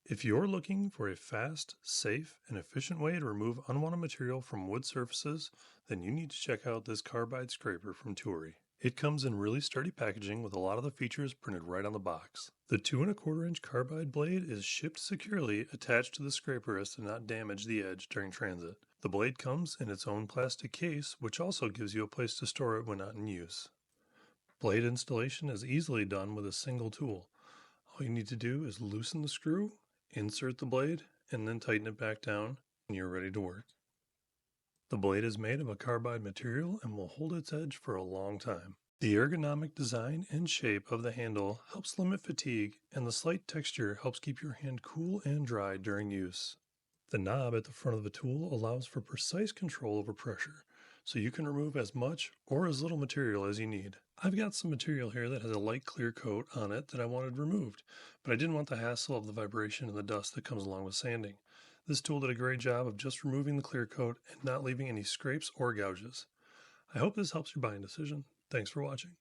If you're looking for a fast, safe, and efficient way to remove unwanted material from wood surfaces, then you need to check out this Carbide scraper from Touri. It comes in really sturdy packaging with a lot of the features printed right on the box. The 2¼ inch Carbide blade is shipped securely attached to the scraper as to not damage the edge during transit. The blade comes in its own plastic case, which also gives you a place to store it when not in use. Blade installation is easily done with a single tool. All you need to do is loosen the screw, insert the blade, and then tighten it back down, and you're ready to work. The blade is made of a carbide material and will hold its edge for a long time. The ergonomic design and shape of the handle helps limit fatigue, and the slight texture helps keep your hand cool and dry during use. The knob at the front of the tool allows for precise control over pressure, so you can remove as much or as little material as you need. I've got some material here that has a light clear coat on it that I wanted removed, but I didn't want the hassle of the vibration and the dust that comes along with sanding. This tool did a great job of just removing the clear coat and not leaving any scrapes or gouges. I hope this helps your buying decision. Thanks for watching.